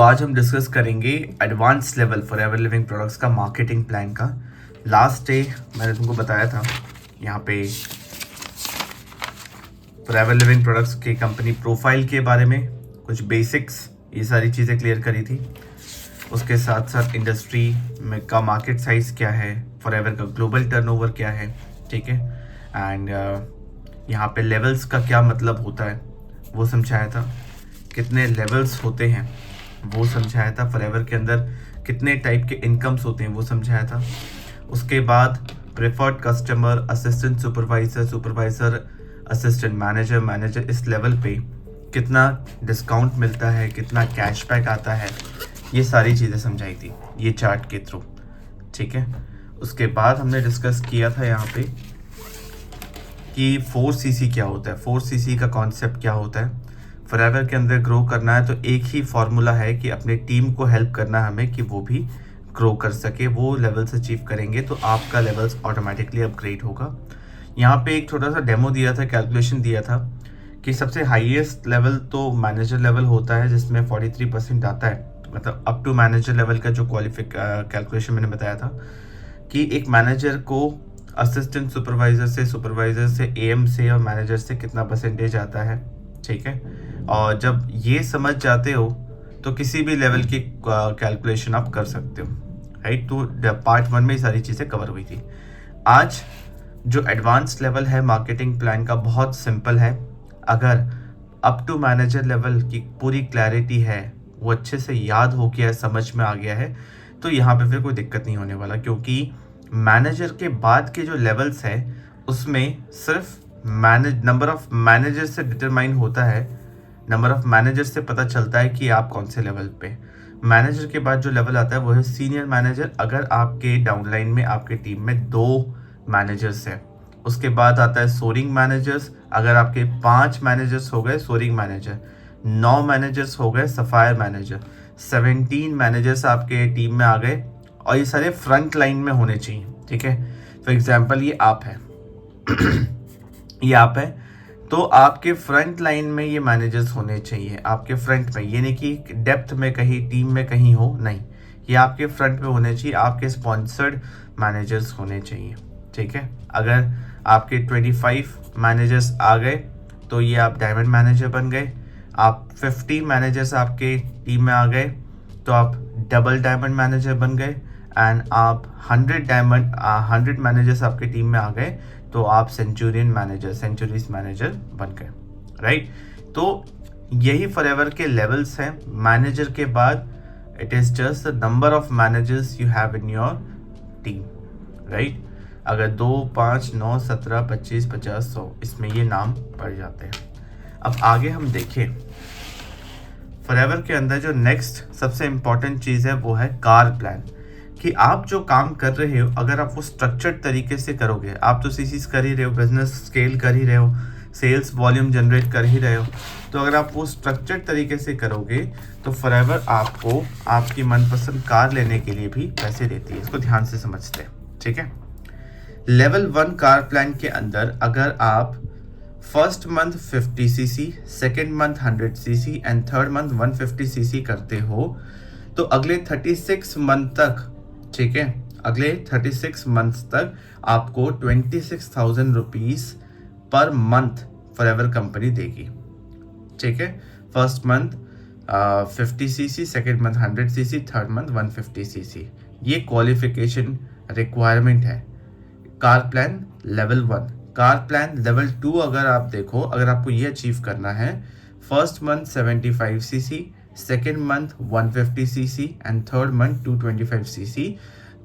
आज हम डिस्कस करेंगे advance level forever living products का मार्केटिंग प्लान का। लास्ट डे मैंने तुमको बताया था यहाँ पे फॉरएवर लिविंग प्रोडक्ट्स के कंपनी प्रोफाइल के बारे में कुछ बेसिक्स, ये सारी चीज़ें क्लियर करी थी। उसके साथ साथ इंडस्ट्री में का मार्केट साइज़ क्या है, फॉरएवर का ग्लोबल टर्नओवर क्या है, ठीक है, एंड यहाँ पे लेवल्स का क्या मतलब होता है वो समझाया था। कितने लेवल्स होते हैं वो समझाया था। फॉरएवर के अंदर कितने टाइप के इनकम्स होते हैं वो समझाया था। उसके बाद preferred customer, assistant supervisor, supervisor assistant manager, manager इस लेवल पे कितना डिस्काउंट मिलता है, कितना कैशबैक आता है, ये सारी चीज़ें समझाई थी ये चार्ट के थ्रू, ठीक है। उसके बाद हमने डिस्कस किया था यहाँ पे कि 4CC क्या होता है, 4CC का कॉन्सेप्ट क्या होता है। फॉरएवर के अंदर ग्रो करना है तो एक ही फॉर्मूला है कि अपने टीम को हेल्प करना है हमें कि वो भी ग्रो कर सके। वो लेवल्स अचीव करेंगे तो आपका लेवल्स ऑटोमेटिकली अपग्रेड होगा। यहाँ पे एक छोटा सा डेमो दिया था, कैलकुलेशन दिया था कि सबसे हाईएस्ट लेवल तो मैनेजर लेवल होता है जिसमें 43% आता है। मतलब अप टू मैनेजर लेवल का जो कैलकुलेशन मैंने बताया था कि एक मैनेजर को असिस्टेंट सुपरवाइज़र से, सुपरवाइज़र से, एएम से और मैनेजर से कितना परसेंटेज आता है, ठीक है। और जब ये समझ जाते हो तो किसी भी लेवल की कैलकुलेशन आप कर सकते हो, राइट। तो पार्ट 1 में ये सारी चीज़ें कवर हुई थी। आज जो एडवांस लेवल है मार्केटिंग प्लान का बहुत सिंपल है। अगर अप टू मैनेजर लेवल की पूरी क्लैरिटी है, वो अच्छे से याद हो गया है, समझ में आ गया है, तो यहाँ पे फिर कोई दिक्कत नहीं होने वाला। क्योंकि मैनेजर के बाद के जो लेवल्स है उसमें सिर्फ नंबर ऑफ मैनेजर से डिटरमाइन होता है। नंबर ऑफ मैनेजर से पता चलता है कि आप कौन से लेवल पे। मैनेजर के बाद जो लेवल आता है वो है सीनियर मैनेजर, अगर आपके डाउनलाइन में आपके टीम में 2 मैनेजर्स हैं। उसके बाद आता है सोरिंग मैनेजर्स, अगर आपके 5 मैनेजर्स हो गए सोरिंग मैनेजर, 9 मैनेजर्स हो गए सफायर मैनेजर, 17 मैनेजर्स आपके टीम में आ गए। और ये सारे फ्रंट लाइन में होने चाहिए, ठीक है। फॉर एग्जाम्पल ये आप है ये आप है तो आपके फ्रंट लाइन में ये मैनेजर्स होने चाहिए, आपके फ्रंट में। ये नहीं कि डेप्थ में कहीं टीम में कहीं हो, नहीं, ये आपके फ्रंट में होने चाहिए। आपके स्पॉन्सर्ड मैनेजर्स होने चाहिए, ठीक है। अगर आपके 25 मैनेजर्स आ गए तो ये आप डायमंड मैनेजर बन गए। आप 50 मैनेजर्स आपके टीम में आ गए तो आप डबल डायमंड मैनेजर बन गए। एंड आप 100 मैनेजर्स आपके टीम में आ गए तो आप सेंचुरियन मैनेजर, सेंचुरीज मैनेजर बन गए, राइट। तो यही फॉरएवर के लेवल्स हैं। मैनेजर के बाद it is just the number of managers you have in your team, right. अगर 2, 5, 9, 17, 25, 50, 100 इसमें ये नाम पड़ जाते हैं। अब आगे हम देखें फॉरएवर के अंदर जो नेक्स्ट सबसे इम्पॉर्टेंट चीज़ है वो है कार प्लान। कि आप जो काम कर रहे हो अगर आप वो स्ट्रक्चर्ड तरीके से करोगे, आप तो सीसीज कर ही रहे हो, बिजनेस स्केल कर ही रहे हो, सेल्स वॉल्यूम जनरेट कर ही रहे हो, तो अगर आप वो स्ट्रक्चर्ड तरीके से करोगे तो फॉरएवर आपको आपकी मनपसंद कार लेने के लिए भी पैसे देती है। इसको ध्यान से समझते हैं, ठीक है। लेवल 1 कार प्लान के अंदर अगर आप first month 50cc, second month 100cc and third month 150cc करते हो तो अगले 36 मंथ तक, ठीक है, अगले 36 मंथ्स तक आपको 26,000 rupees per month forever company देगी, ठीक है। First month 50cc, second month 100cc, third month 150cc। ये क्वालिफिकेशन रिक्वायरमेंट है car plan level 1। Car plan level 2 अगर आप देखो, अगर आपको ये अचीव करना है, first month 75cc, second month 150cc and third month 225cc,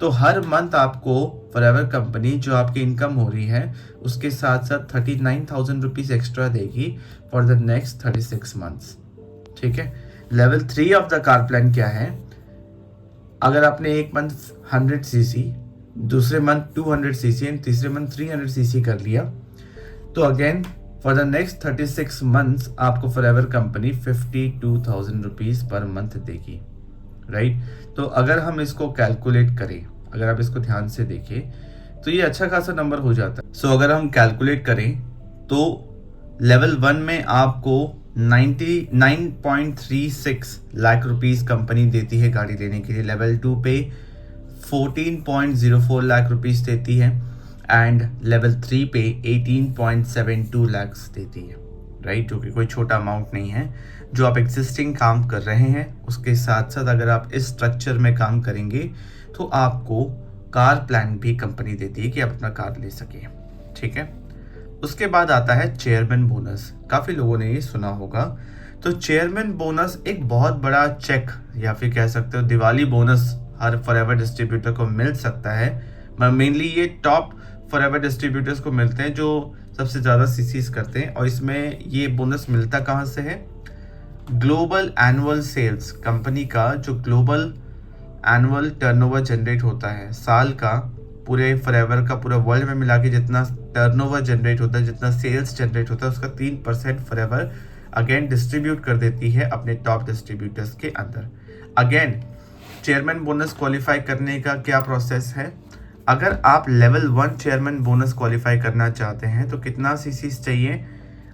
तो हर मंथ आपको फॉरएवर कंपनी जो आपकी इनकम हो रही है उसके साथ साथ 39,000 रुपीज़ एक्स्ट्रा देगी फॉर द नेक्स्ट 36 मंथ्स, ठीक है। Level 3 of the car plan क्या है, अगर आपने एक मंथ 100cc, दूसरे मंथ 200cc एंड तीसरे मंथ 300cc कर लिया तो again for the next 36 months आपको forever company 52,000 rupees per month देगी, राइट। तो अगर हम इसको कैलकुलेट करें, अगर आप इसको ध्यान से देखें तो ये अच्छा खासा नंबर हो जाता है। अगर हम कैलकुलेट करें तो लेवल 1 में आपको 99.36 लाख रुपीस कंपनी देती है गाड़ी लेने के लिए। लेवल 2 पे 14.04 लाख रुपीस देती है एंड लेवल 3 पे 18.72 लाख्स देती है, राइट, जो कि कोई छोटा अमाउंट नहीं है। जो आप एग्जिस्टिंग काम कर रहे हैं उसके साथ साथ अगर आप इस स्ट्रक्चर में काम करेंगे तो आपको कार प्लान भी कंपनी देती है कि आप अपना कार ले सकें, ठीक है। उसके बाद आता है चेयरमैन बोनस। काफ़ी लोगों ने ये सुना होगा। तो चेयरमैन बोनस एक बहुत बड़ा चेक या फिर कह सकते हो दिवाली बोनस हर फॉरएवर डिस्ट्रीब्यूटर को मिल सकता है। मेनली ये टॉप फॉरएवर डिस्ट्रीब्यूटर्स को मिलते हैं जो सबसे ज़्यादा सीसीज करते हैं। और इसमें ये बोनस मिलता कहाँ से है? ग्लोबल एनुअल सेल्स, कंपनी का जो ग्लोबल एनुअल टर्नओवर जनरेट होता है साल का, पूरे फॉरएवर का पूरा वर्ल्ड में मिला के जितना टर्नओवर जनरेट होता है, जितना सेल्स जनरेट होता है, उसका 3% फॉरएवर अगेन डिस्ट्रीब्यूट कर देती है अपने टॉप डिस्ट्रीब्यूटर्स के अंदर। अगेन चेयरमैन बोनस क्वालिफाई करने का क्या प्रोसेस है? अगर आप लेवल 1 चेयरमैन बोनस क्वालिफाई करना चाहते हैं तो कितना सीसीज चाहिए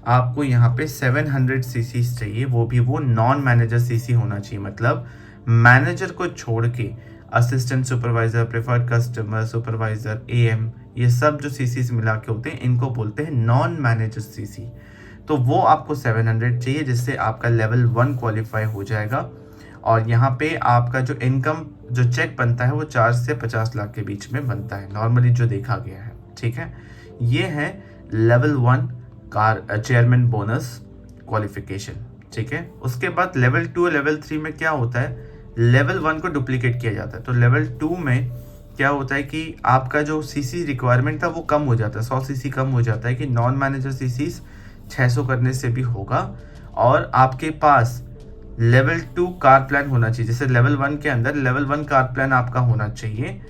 आपको? यहाँ पे 700 सीसीज चाहिए, वो भी वो नॉन मैनेजर सीसी होना चाहिए। मतलब मैनेजर को छोड़ के assistant supervisor, preferred customer supervisor, am, ये सब जो सीसीज मिला के होते हैं इनको बोलते हैं नॉन मैनेजर सीसी। तो वो आपको 700 चाहिए जिससे आपका लेवल 1 क्वालिफाई हो जाएगा। और यहाँ पे आपका जो इनकम जो चेक बनता है वो 4 से 50 लाख के बीच में बनता है नॉर्मली जो देखा गया है, ठीक है। ये है level 1 car chairman bonus qualification, ठीक है। उसके बाद लेवल 2 लेवल 3 में क्या होता है? लेवल 1 को डुप्लीकेट किया जाता है। तो लेवल 2 में क्या होता है कि आपका जो सीसी रिक्वायरमेंट था वो कम हो जाता है, 100 सीसी कम हो जाता है कि नॉन मैनेजर सीसीज 600 करने से भी होगा। और आपके पास लेवल 2 कार प्लान होना चाहिए। जैसे लेवल 1 के अंदर लेवल 1 कार प्लान आपका होना चाहिए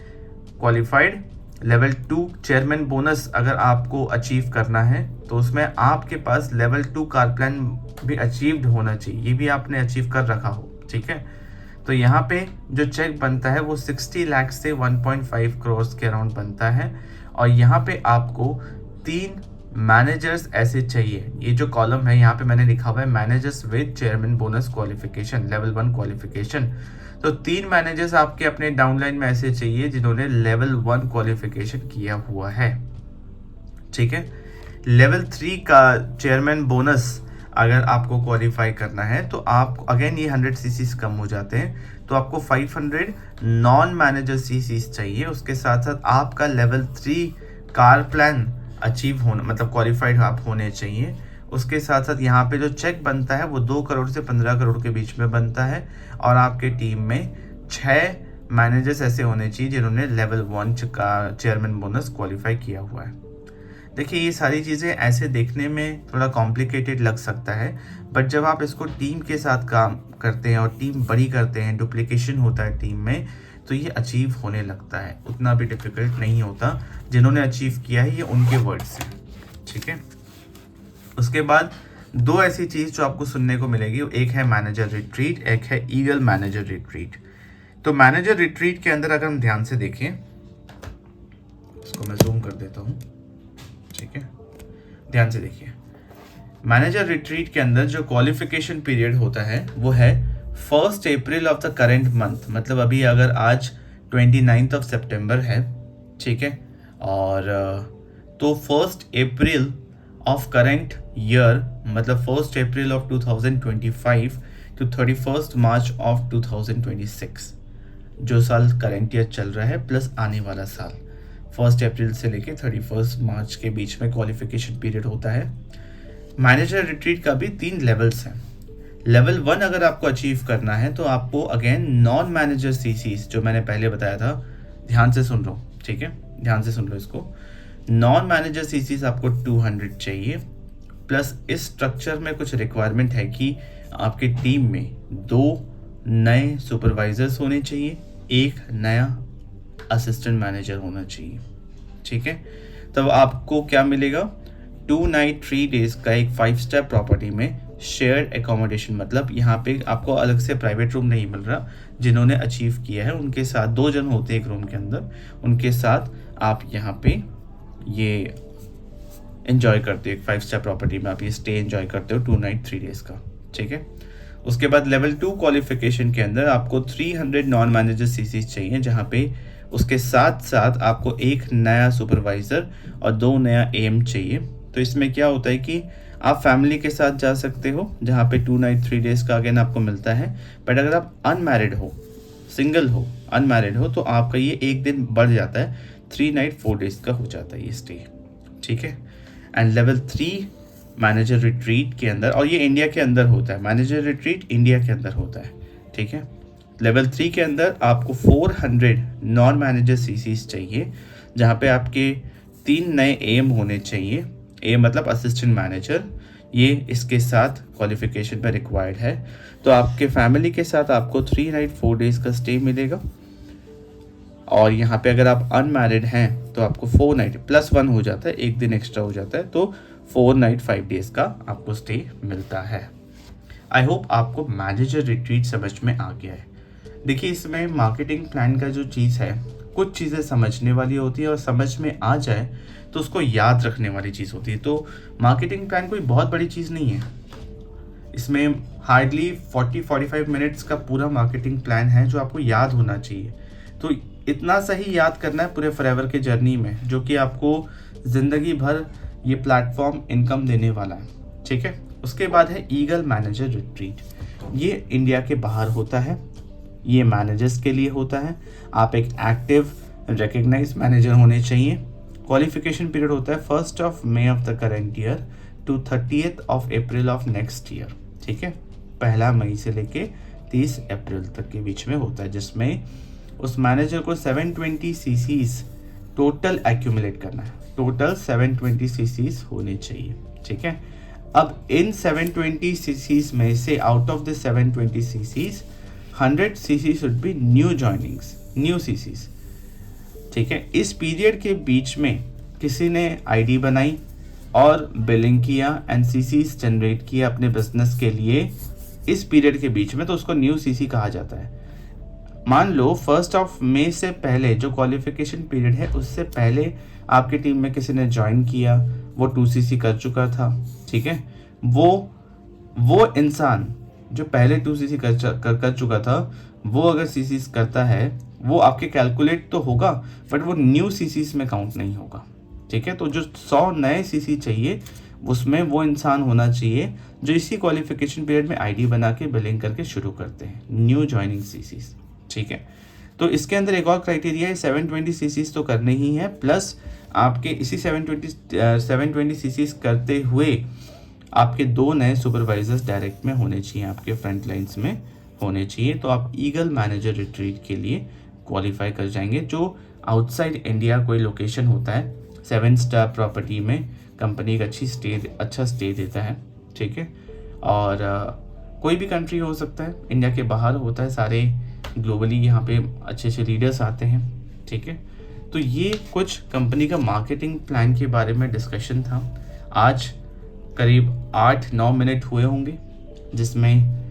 क्वालिफाइड। लेवल 2 चेयरमैन बोनस अगर आपको अचीव करना है तो उसमें आपके पास लेवल 2 कार प्लान भी अचीव्ड होना चाहिए, ये भी आपने अचीव कर रखा हो, ठीक है। तो यहाँ पे जो चेक बनता है वो 60 लाख से 1.5 करोड़ के अराउंड बनता है। और यहाँ पे आपको 3 मैनेजर्स ऐसे चाहिए। ये जो कॉलम है यहाँ पे मैंने लिखा हुआ है managers with chairman bonus qualification level 1 qualification. तो 3 मैनेजर्स आपके अपने डाउनलाइन में ऐसे चाहिए जिन्होंने लेवल 1 क्वालिफिकेशन किया हुआ है, ठीक है। लेवल 3 का चेयरमैन बोनस अगर आपको क्वालिफाई करना है तो आप अगेन ये 100 सीसीज कम हो जाते हैं, तो आपको 500 नॉन मैनेजर सीसीज चाहिए। उसके साथ साथ आपका लेवल 3 कार प्लान अचीव होना मतलब क्वालिफाइड आप होने चाहिए। उसके साथ साथ यहाँ पे जो चेक बनता है वो 2 करोड़ से 15 करोड़ के बीच में बनता है। और आपके टीम में 6 मैनेजर्स ऐसे होने चाहिए जिन्होंने लेवल 1 का चेयरमैन बोनस क्वालिफाई किया हुआ है। देखिए ये सारी चीज़ें ऐसे देखने में थोड़ा कॉम्प्लिकेटेड लग सकता है, बट जब आप इसको टीम के साथ काम करते हैं और टीम बड़ी करते हैं, डुप्लीकेशन होता है टीम में, तो ये अचीव होने लगता है। उतना भी डिफिकल्ट नहीं होता। जिन्होंने अचीव किया है ये उनके वर्ड्स हैं, ठीक है। उसके बाद 2 ऐसी चीज़ जो आपको सुनने को मिलेगी, एक है मैनेजर रिट्रीट, एक है ईगल मैनेजर रिट्रीट। तो मैनेजर रिट्रीट के अंदर अगर हम ध्यान से देखें, इसको मैं जूम कर देता हूँ, ठीक है, ध्यान से देखिए। मैनेजर रिट्रीट के अंदर जो क्वालिफिकेशन पीरियड होता है वो है 1 April of the current month. मतलब अभी अगर आज 29 सितंबर है, ठीक है, और तो 1 अप्रैल ऑफ करेंट ईयर मतलब 1 April of 2025 to 31 March of 2026, जो साल करेंट ईयर चल रहा है प्लस आने वाला साल 1 अप्रैल से लेके 31 मार्च के बीच में क्वालिफिकेशन पीरियड होता है। मैनेजर रिट्रीट का भी 3 लेवल्स हैं। लेवल 1 अगर आपको अचीव करना है तो आपको अगेन नॉन मैनेजर सीसीज जो मैंने पहले बताया था, ध्यान से सुन लो, ठीक है, ध्यान से सुन लो इसको। नॉन मैनेजर सीसीज आपको 200 चाहिए, प्लस इस स्ट्रक्चर में कुछ रिक्वायरमेंट है कि आपकी टीम में 2 नए सुपरवाइजर्स होने चाहिए, 1 नया असिस्टेंट मैनेजर होना चाहिए, ठीक है। तब आपको क्या मिलेगा? 2 नाइट 3 डेज का एक 5 स्टार प्रॉपर्टी में शेयर्ड एकोमोडेशन। मतलब यहाँ पे आपको अलग से प्राइवेट रूम नहीं मिल रहा। जिन्होंने अचीव किया है उनके साथ 2 जन होते हैं एक रूम के अंदर, उनके साथ आप यहाँ पे ये एंजॉय करते हो, एक 5 स्टार प्रॉपर्टी में आप ये स्टे एंजॉय करते हो 2 नाइट 3 डेज का, ठीक है। उसके बाद लेवल 2 क्वालिफिकेशन के अंदर आपको 300 नॉन मैनेजर सीसीज चाहिए, जहाँ पे उसके साथ साथ आपको एक नया सुपरवाइज़र और 2 नया एम चाहिए। तो इसमें क्या होता है कि आप फैमिली के साथ जा सकते हो, जहाँ पे 2 नाइट 3 डेज का अगेन आपको मिलता है। बट अगर आप अनमैरिड हो, सिंगल हो, अनमैरिड हो, तो आपका ये एक दिन बढ़ जाता है, 3 नाइट 4 डेज का हो जाता है ये स्टे, ठीक है। एंड लेवल 3 मैनेजर रिट्रीट के अंदर, और ये इंडिया के अंदर होता है, मैनेजर रिट्रीट इंडिया के अंदर होता है, ठीक है। लेवल 3 के अंदर आपको 400 नॉन मैनेजर सीसीज चाहिए, जहाँ पे आपके 3 नए एम होने चाहिए। एम मतलब असिस्टेंट मैनेजर, ये इसके साथ क्वालिफिकेशन पर रिक्वायर्ड है। तो आपके फैमिली के साथ आपको 3 नाइट 4 डेज का स्टे मिलेगा। और यहाँ पे अगर आप अनमैरिड हैं तो आपको 4 नाइट +1 हो जाता है, एक दिन एक्स्ट्रा हो जाता है, तो 4 नाइट 5 डेज का आपको स्टे मिलता है। आई होप आपको मैनेजर रिट्रीट समझ में आ गया है। देखिए, इसमें मार्केटिंग प्लान का जो चीज़ है, कुछ चीज़ें समझने वाली होती है और समझ में आ जाए तो उसको याद रखने वाली चीज़ होती है। तो मार्केटिंग प्लान कोई बहुत बड़ी चीज़ नहीं है, इसमें हार्डली 40-45 मिनट्स का पूरा मार्केटिंग प्लान है जो आपको याद होना चाहिए। तो इतना सही याद करना है पूरे फॉरएवर के जर्नी में, जो कि आपको ज़िंदगी भर ये प्लेटफॉर्म इनकम देने वाला है, ठीक है। उसके बाद है ईगल मैनेजर रिट्रीट। ये इंडिया के बाहर होता है, ये मैनेजर्स के लिए होता है। आप एक एक्टिव रिकग्नाइज मैनेजर होने चाहिए। क्वालिफिकेशन पीरियड होता है 1 May of the current year to 30 April of next year, ठीक है। 1 मई से लेके 30 अप्रैल तक के बीच में होता है, जिसमें उस मैनेजर को 720 सीसीज टोटल एक्यूमुलेट करना है। टोटल 720 सीसीज होने चाहिए, ठीक है। अब इन 720 सीसीज में से out of the 720 CCs 100 CC should be new joinings, new CCs, ठीक है। इस पीरियड के बीच में किसी ने आईडी बनाई और बिलिंग किया एंड सीसीज जनरेट किया अपने बिजनेस के लिए इस पीरियड के बीच में, तो उसको न्यू सीसी कहा जाता है। मान लो 1 मई से पहले जो क्वालिफिकेशन पीरियड है, उससे पहले आपकी टीम में किसी ने ज्वाइन किया, वो 2 सीसी कर चुका था, ठीक है। वो इंसान जो पहले 2 सीसी कर चुका था, वो अगर सीसीज करता है, वो आपके कैलकुलेट तो होगा बट वो न्यू सीसीज में काउंट नहीं होगा, ठीक है। तो जो 100 नए सीसी चाहिए, उसमें वो इंसान होना चाहिए जो इसी क्वालिफिकेशन पीरियड में आईडी बना के बिलिंग करके शुरू करते हैं, न्यू जॉइनिंग सीसीज, ठीक है। तो इसके अंदर एक और क्राइटेरिया है, 720 सीसीज तो करने ही है, प्लस आपके इसी 720 सीसीज करते हुए आपके 2 नए सुपरवाइजर्स डायरेक्ट में होने चाहिए, आपके फ्रंट लाइन्स में होने चाहिए। तो आप ईगल मैनेजर रिट्रीट के लिए क्वालिफाई कर जाएंगे। जो आउटसाइड इंडिया कोई लोकेशन होता है, 7 स्टार प्रॉपर्टी में कंपनी एक अच्छा स्टे देता है, ठीक है। और कोई भी कंट्री हो सकता है, इंडिया के बाहर होता है, सारे ग्लोबली यहाँ पे अच्छे अच्छे लीडर्स आते हैं, ठीक है। तो ये कुछ कंपनी का मार्केटिंग प्लान के बारे में डिस्कशन था। आज करीब 8-9 मिनट हुए होंगे, जिसमें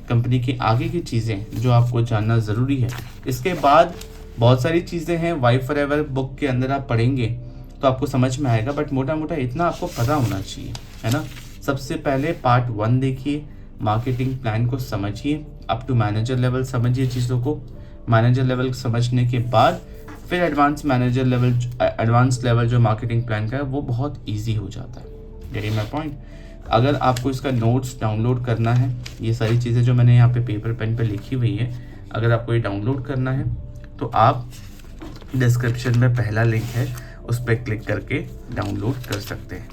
कंपनी की आगे की चीज़ें जो आपको जानना ज़रूरी है। इसके बाद बहुत सारी चीज़ें हैं, वाई फॉरएवर बुक के अंदर आप पढ़ेंगे तो आपको समझ में आएगा, बट मोटा मोटा इतना आपको पता होना चाहिए, है ना। सबसे पहले पार्ट 1 देखिए, मार्केटिंग प्लान को समझिए, अप टू मैनेजर लेवल समझिए चीज़ों को। मैनेजर लेवल समझने के बाद फिर एडवांस लेवल जो मार्केटिंग प्लान का है, वो बहुत ईजी हो जाता है। Getting my point. अगर आपको इसका नोट्स डाउनलोड करना है, ये सारी चीज़ें जो मैंने यहाँ पे पेपर पेन पे लिखी हुई है, अगर आपको ये डाउनलोड करना है तो आप डिस्क्रिप्शन में पहला लिंक है, उस पर क्लिक करके डाउनलोड कर सकते हैं।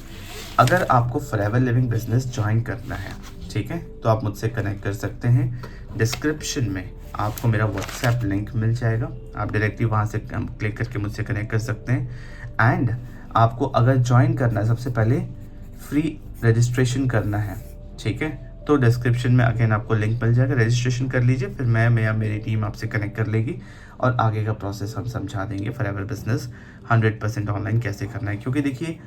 अगर आपको फॉरएवर लिविंग बिजनेस ज्वाइन करना है, ठीक है, तो आप मुझसे कनेक्ट कर सकते हैं। डिस्क्रिप्शन में आपको मेरा व्हाट्सएप लिंक मिल जाएगा, आप डायरेक्टली वहाँ से क्लिक करके मुझसे कनेक्ट कर सकते हैं। एंड आपको अगर ज्वाइन करना है, सबसे पहले फ्री रजिस्ट्रेशन करना है, ठीक है, तो डिस्क्रिप्शन में अगेन आपको लिंक मिल जाएगा, रजिस्ट्रेशन कर लीजिए, फिर मैं या मेरी टीम आपसे कनेक्ट कर लेगी और आगे का प्रोसेस हम समझा देंगे फॉरएवर बिजनेस 100% ऑनलाइन कैसे करना है। क्योंकि देखिए,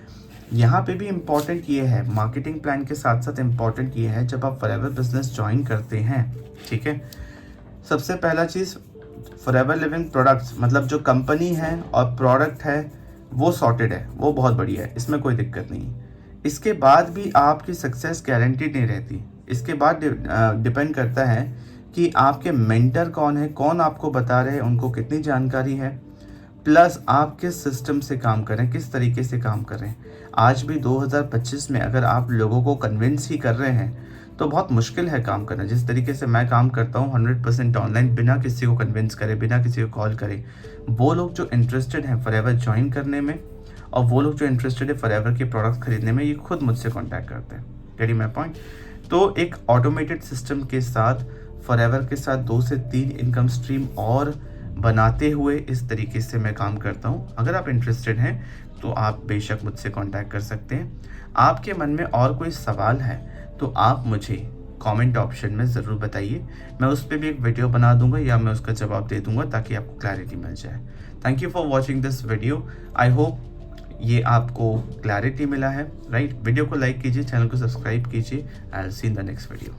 यहाँ पे भी इम्पॉर्टेंट ये है, मार्केटिंग प्लान के साथ साथ इम्पॉर्टेंट ये है, जब आप फॉरएवर बिजनेस ज्वाइन करते हैं, ठीक है, सबसे पहला चीज़ फॉरएवर लिविंग प्रोडक्ट्स, मतलब जो कंपनी है और प्रोडक्ट है वो सॉर्टेड है, वो बहुत बढ़िया है, इसमें कोई दिक्कत नहीं है। इसके बाद भी आपकी सक्सेस गारंटीड नहीं रहती। इसके बाद डिपेंड करता है कि आपके मेंटर कौन है, कौन आपको बता रहे हैं, उनको कितनी जानकारी है, प्लस आप किस सिस्टम से काम कर रहे हैं, किस तरीके से काम कर रहे हैं। आज भी 2025 में अगर आप लोगों को कन्विंस ही कर रहे हैं तो बहुत मुश्किल है काम करना। जिस तरीके से मैं काम करता हूँ 100% ऑनलाइन, बिना किसी को कन्विंस करे, बिना किसी को कॉल करे। वो लोग जो इंटरेस्टेड हैं फॉरएवर ज्वाइन करने में, और वो लोग जो इंटरेस्टेड है फॉरएवर के प्रोडक्ट्स खरीदने में, ये खुद मुझसे कॉन्टैक्ट करते हैं। Getting my point? तो एक ऑटोमेटेड सिस्टम के साथ फॉरएवर के साथ 2 से 3 इनकम स्ट्रीम और बनाते हुए इस तरीके से मैं काम करता हूँ। अगर आप इंटरेस्टेड हैं तो आप बेशक मुझसे कांटेक्ट कर सकते हैं। आपके मन में और कोई सवाल है तो आप मुझे कमेंट ऑप्शन में ज़रूर बताइए, मैं उस पर भी एक वीडियो बना दूंगा या मैं उसका जवाब दे दूंगा ताकि आपको क्लैरिटी मिल जाए। Thank you for watching this video. I hope ये आपको क्लैरिटी मिला है, राइट? वीडियो को लाइक कीजिए, चैनल को सब्सक्राइब कीजिए। I will see in the next video.